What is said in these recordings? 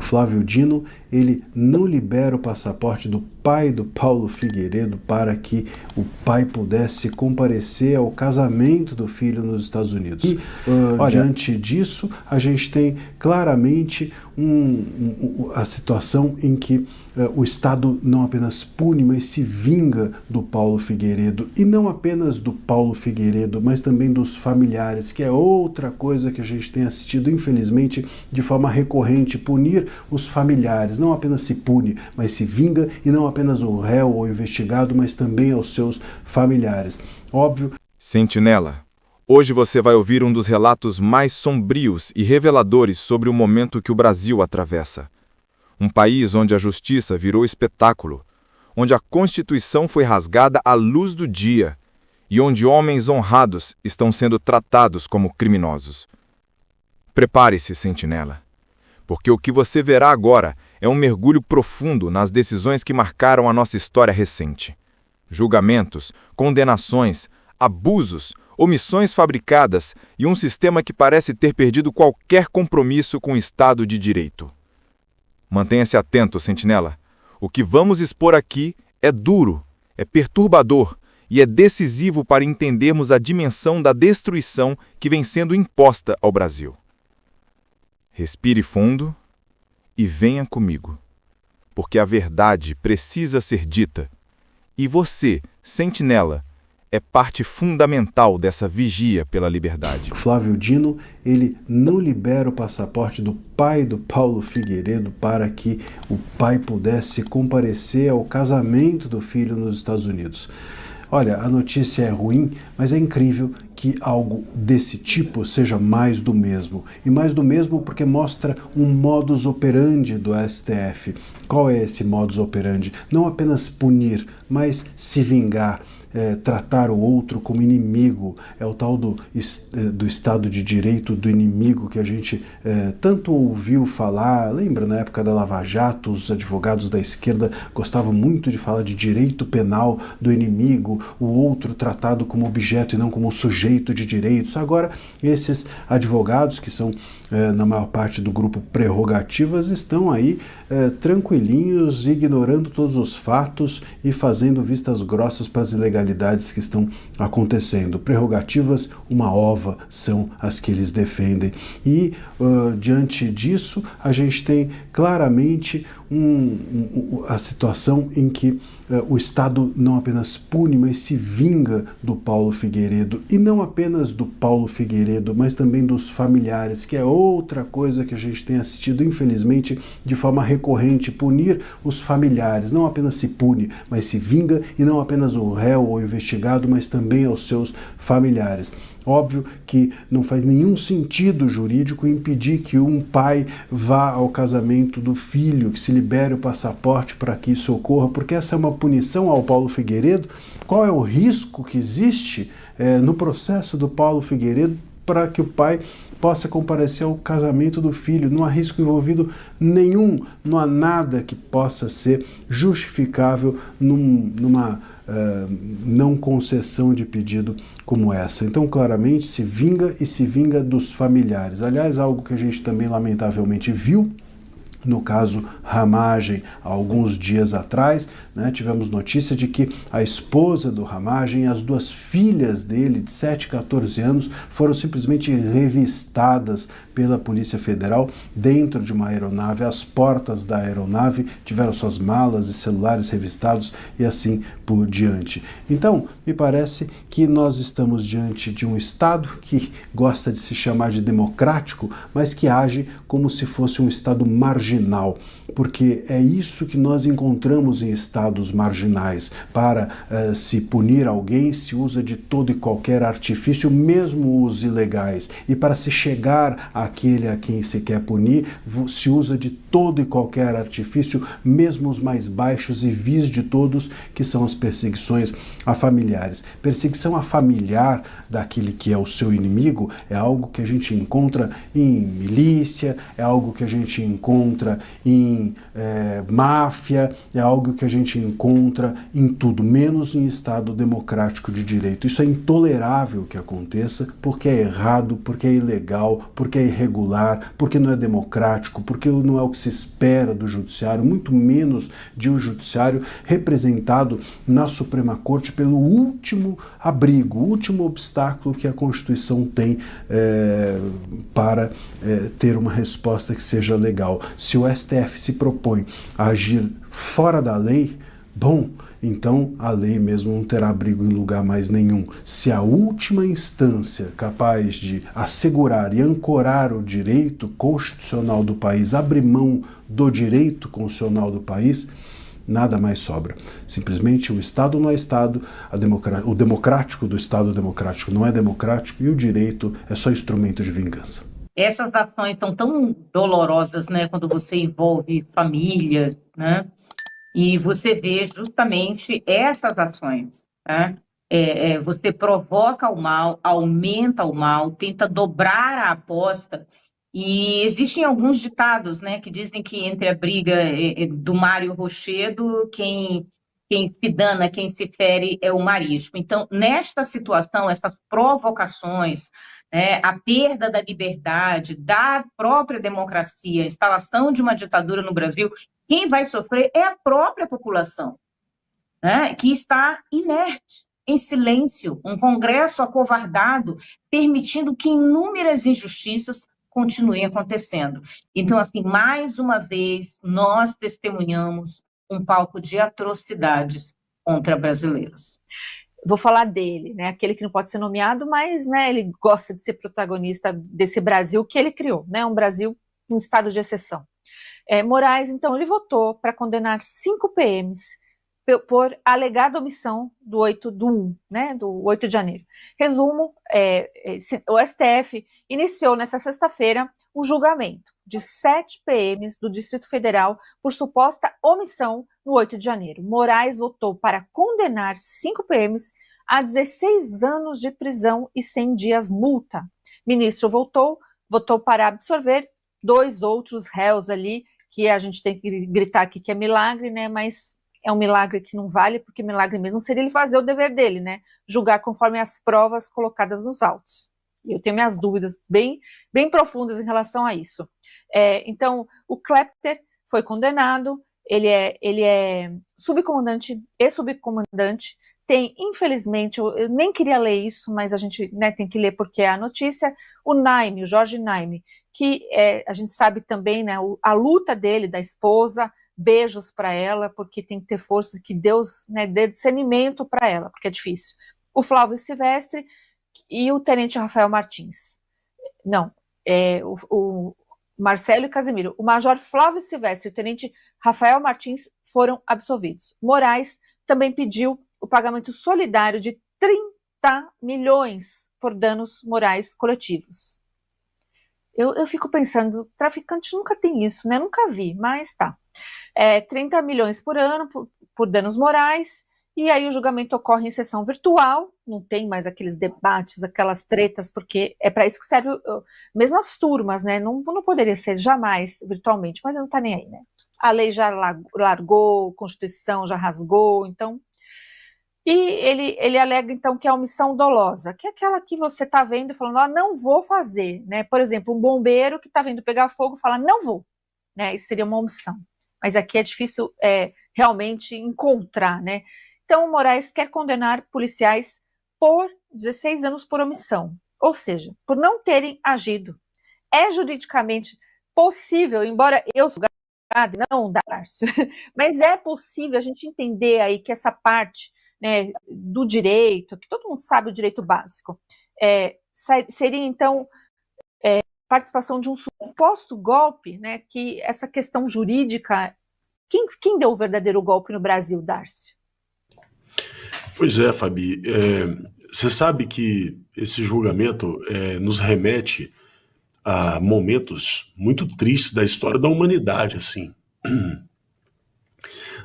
Flávio Dino, ele não libera o passaporte do pai do Paulo Figueiredo para que o pai pudesse comparecer ao casamento do filho nos Estados Unidos. E, diante disso, a gente tem claramente a situação em que o Estado não apenas pune, mas se vinga do Paulo Figueiredo. E não apenas do Paulo Figueiredo, mas também dos familiares, que é outra coisa que a gente tem assistido, infelizmente, de forma recorrente, punir os familiares. Não apenas se pune, mas se vinga, e não apenas o réu ou investigado, mas também aos seus familiares. Óbvio. Sentinela, hoje você vai ouvir um dos relatos mais sombrios e reveladores sobre o momento que o Brasil atravessa. Um país onde a justiça virou espetáculo, onde a Constituição foi rasgada à luz do dia e onde homens honrados estão sendo tratados como criminosos. Prepare-se, Sentinela, porque o que você verá agora é um mergulho profundo nas decisões que marcaram a nossa história recente. Julgamentos, condenações, abusos, omissões fabricadas e um sistema que parece ter perdido qualquer compromisso com o Estado de Direito. Mantenha-se atento, Sentinela. O que vamos expor aqui é duro, é perturbador e é decisivo para entendermos a dimensão da destruição que vem sendo imposta ao Brasil. Respire fundo e venha comigo, porque a verdade precisa ser dita. E você, Sentinela, é parte fundamental dessa vigia pela liberdade. Flávio Dino, ele não libera o passaporte do pai do Paulo Figueiredo para que o pai pudesse comparecer ao casamento do filho nos Estados Unidos. Olha, a notícia é ruim, mas é incrível que algo desse tipo seja mais do mesmo. E mais do mesmo porque mostra um modus operandi do STF. Qual é esse modus operandi? Não apenas punir, mas se vingar. Tratar o outro como inimigo, é o tal do Estado de Direito, do inimigo que a gente tanto ouviu falar. Lembra, na época da Lava Jato, os advogados da esquerda gostavam muito de falar de direito penal do inimigo, o outro tratado como objeto e não como sujeito de direitos. Agora, esses advogados, que são na maior parte do grupo Prerrogativas, estão aí tranquilinhos, ignorando todos os fatos e fazendo vistas grossas para as ilegalidades que estão acontecendo. Prerrogativas, uma ova, são as que eles defendem. E, diante disso, a gente tem claramente a situação em que o Estado não apenas pune, mas se vinga do Paulo Figueiredo. E não apenas do Paulo Figueiredo, mas também dos familiares, que é outra coisa que a gente tem assistido, infelizmente, de forma recorrente, punir os familiares. Não apenas se pune, mas se vinga, e não apenas o réu ou investigado, mas também aos seus familiares. Óbvio que não faz nenhum sentido jurídico impedir que um pai vá ao casamento do filho, que se libere o passaporte para que isso ocorra, porque essa é uma punição ao Paulo Figueiredo. Qual é o risco que existe no processo do Paulo Figueiredo para que o pai possa comparecer ao casamento do filho? Não há risco envolvido nenhum, não há nada que possa ser justificável numa não concessão de pedido como essa. Então, claramente, se vinga e se vinga dos familiares. Aliás, algo que a gente também lamentavelmente viu no caso Ramagem, há alguns dias atrás, tivemos notícia de que a esposa do Ramagem e as duas filhas dele, de 7 e 14 anos, foram simplesmente revistadas pela Polícia Federal dentro de uma aeronave. As portas da aeronave tiveram suas malas e celulares revistados e assim por diante. Então, me parece que nós estamos diante de um Estado que gosta de se chamar de democrático, mas que age como se fosse um Estado marginal, porque é isso que nós encontramos em estados marginais. Para se punir alguém, se usa de todo e qualquer artifício, mesmo os ilegais. E para se chegar àquele a quem se quer punir, se usa de todo e qualquer artifício, mesmo os mais baixos e vis de todos, que são as perseguições a familiares. Perseguição a familiar daquele que é o seu inimigo é algo que a gente encontra em milícia, é algo que a gente encontra encontra em máfia, é algo que a gente encontra em tudo, menos em Estado democrático de direito. Isso é intolerável que aconteça, porque é errado, porque é ilegal, porque é irregular, porque não é democrático, porque não é o que se espera do judiciário, muito menos de um judiciário representado na Suprema Corte pelo último abrigo, o último obstáculo que a Constituição tem para ter uma resposta que seja legal. Se o STF se propõe a agir fora da lei, bom, então a lei mesmo não terá abrigo em lugar mais nenhum. Se a última instância capaz de assegurar e ancorar o direito constitucional do país abre mão do direito constitucional do país, nada mais sobra. Simplesmente o Estado não é Estado, o democrático do Estado democrático não é democrático e o direito é só instrumento de vingança. Essas ações são tão dolorosas, né, quando você envolve famílias, né, e você vê justamente essas ações, né, você provoca o mal, aumenta o mal, tenta dobrar a aposta. E existem alguns ditados, né, que dizem que entre a briga do Mário Rochedo, quem se dana, quem se fere é o marisco. Então, nesta situação, essas provocações, né, a perda da liberdade, da própria democracia, a instalação de uma ditadura no Brasil, quem vai sofrer é a própria população, né, que está inerte, em silêncio, um Congresso acovardado, permitindo que inúmeras injustiças continuem acontecendo. Então, assim, mais uma vez, nós testemunhamos um palco de atrocidades contra brasileiros. Vou falar dele, né? Aquele que não pode ser nomeado, mas, né, ele gosta de ser protagonista desse Brasil que ele criou, né? Um Brasil em estado de exceção. Moraes, então, ele votou para condenar 5 PMs por alegada omissão do 8/1, né, do 8 de janeiro. Resumo, o STF iniciou nessa sexta-feira um julgamento de 7 PMs do Distrito Federal por suposta omissão no 8 de janeiro. Moraes votou para condenar 5 PMs a 16 anos de prisão e 100 dias multa. Ministro votou para absolver 2 outros réus ali, que a gente tem que gritar aqui que é milagre, né, mas é um milagre que não vale, porque milagre mesmo seria ele fazer o dever dele, né? Julgar conforme as provas colocadas nos autos. E eu tenho minhas dúvidas bem profundas em relação a isso. Então, o Klepper foi condenado, ele é subcomandante e subcomandante, tem, infelizmente, eu nem queria ler isso, mas a gente, né, tem que ler porque é a notícia, o Naime, o Jorge Naime, que a gente sabe também, né, a luta dele, da esposa, beijos para ela, porque tem que ter força, que Deus, né, dê discernimento para ela, porque é difícil. O Flávio Silvestre e o tenente Rafael Martins. Não, o Marcelo e Casimiro. O major Flávio Silvestre e o tenente Rafael Martins foram absolvidos. Moraes também pediu o pagamento solidário de 30 milhões por danos morais coletivos. Eu fico pensando, o traficante nunca tem isso, né? Nunca vi, mas tá. 30 milhões por ano por danos morais, e aí o julgamento ocorre em sessão virtual, não tem mais aqueles debates, aquelas tretas, porque é para isso que serve, mesmo as turmas, né? Não poderia ser jamais virtualmente, mas não está nem aí, né? A lei já largou, a Constituição já rasgou, então. E ele alega, então, que é a omissão dolosa, que é aquela que você está vendo e falando, não vou fazer, né? Por exemplo, um bombeiro que está vendo pegar fogo fala, não vou, né? Isso seria uma omissão. Mas aqui é difícil realmente encontrar, né? Então, o Moraes quer condenar policiais por 16 anos por omissão, ou seja, por não terem agido. É juridicamente possível, embora eu sou gado, não, Darcio, mas é possível a gente entender aí que essa parte, né, do direito, que todo mundo sabe o direito básico, seria, então, participação de um suposto golpe, né, que essa questão jurídica, quem deu o verdadeiro golpe no Brasil, Darcio? Pois é, Fabi, você sabe que esse julgamento nos remete a momentos muito tristes da história da humanidade, assim.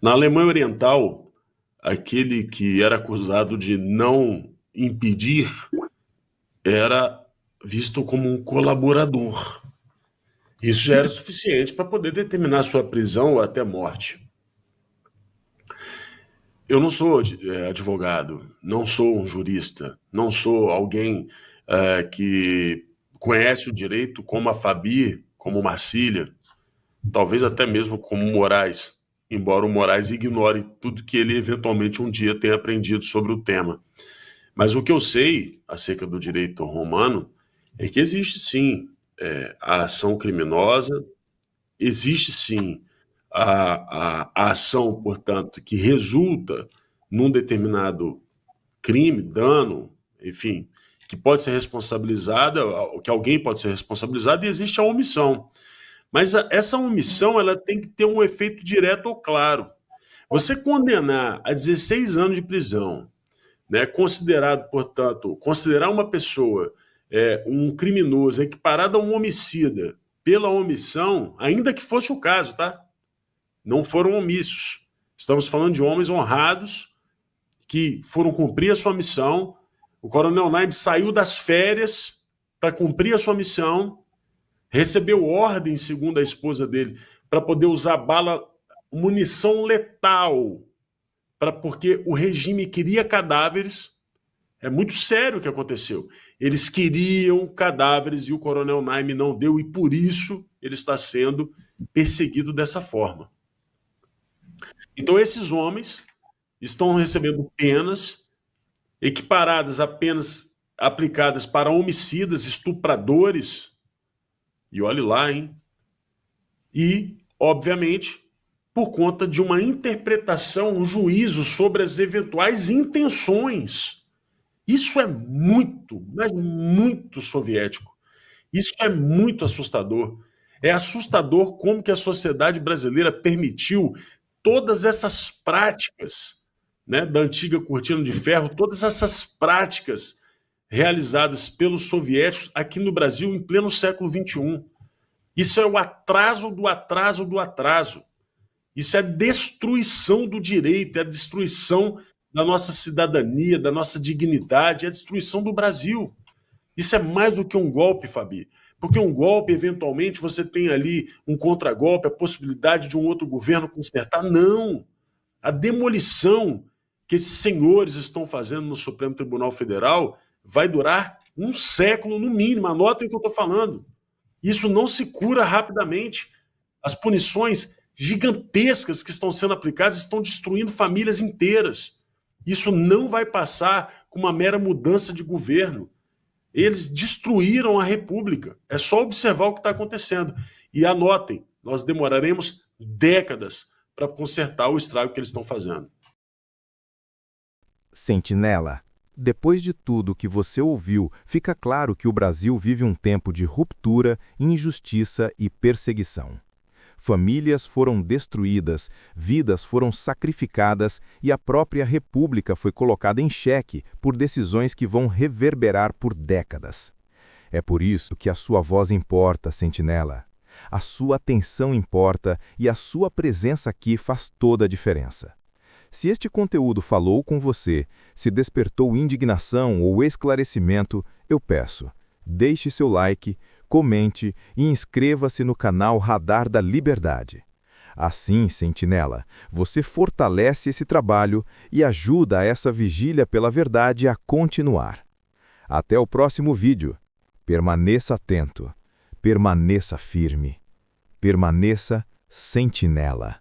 Na Alemanha Oriental, aquele que era acusado de não impedir era visto como um colaborador. Isso já era suficiente para poder determinar sua prisão ou até morte. Eu não sou advogado, não sou um jurista, não sou alguém que conhece o direito como a Fabi, como o Marcília, talvez até mesmo como o Moraes, embora o Moraes ignore tudo que ele eventualmente um dia tenha aprendido sobre o tema. Mas o que eu sei acerca do direito romano é que existe sim a ação criminosa, existe sim a ação, portanto, que resulta num determinado crime, dano, enfim, que pode ser responsabilizada, que alguém pode ser responsabilizado, e existe a omissão. Mas essa omissão ela tem que ter um efeito direto ou claro. Você condenar a 16 anos de prisão, né, considerar uma pessoa um criminoso equiparado a um homicida pela omissão, ainda que fosse o caso, tá? Não foram omissos. Estamos falando de homens honrados que foram cumprir a sua missão. O Coronel Naime saiu das férias para cumprir a sua missão, recebeu ordem, segundo a esposa dele, para poder usar munição letal, porque o regime queria cadáveres. É muito sério o que aconteceu. Eles queriam cadáveres e o Coronel Naime não deu, e por isso ele está sendo perseguido dessa forma. Então esses homens estão recebendo penas equiparadas a penas aplicadas para homicidas, estupradores, e olhe lá, hein? E, obviamente, por conta de uma interpretação, um juízo sobre as eventuais intenções. Isso é muito, mas muito soviético. Isso é muito assustador. É assustador como que a sociedade brasileira permitiu todas essas práticas, né, da antiga cortina de ferro, todas essas práticas realizadas pelos soviéticos aqui no Brasil em pleno século XXI. Isso é o atraso do atraso do atraso. Isso é destruição do direito, é a destruição da nossa cidadania, da nossa dignidade, é a destruição do Brasil. Isso é mais do que um golpe, Fabi. Porque um golpe, eventualmente, você tem ali um contragolpe, a possibilidade de um outro governo consertar. Não! A demolição que esses senhores estão fazendo no Supremo Tribunal Federal vai durar um século no mínimo. Anotem o que eu estou falando. Isso não se cura rapidamente. As punições gigantescas que estão sendo aplicadas estão destruindo famílias inteiras. Isso não vai passar com uma mera mudança de governo. Eles destruíram a República. É só observar o que está acontecendo. E anotem, nós demoraremos décadas para consertar o estrago que eles estão fazendo. Sentinela, depois de tudo que você ouviu, fica claro que o Brasil vive um tempo de ruptura, injustiça e perseguição. Famílias foram destruídas, vidas foram sacrificadas e a própria República foi colocada em xeque por decisões que vão reverberar por décadas. É por isso que a sua voz importa, Sentinela. A sua atenção importa e a sua presença aqui faz toda a diferença. Se este conteúdo falou com você, se despertou indignação ou esclarecimento, eu peço, deixe seu like, comente e inscreva-se no canal Radar da Liberdade. Assim, Sentinela, você fortalece esse trabalho e ajuda essa vigília pela verdade a continuar. Até o próximo vídeo. Permaneça atento, permaneça firme, permaneça sentinela.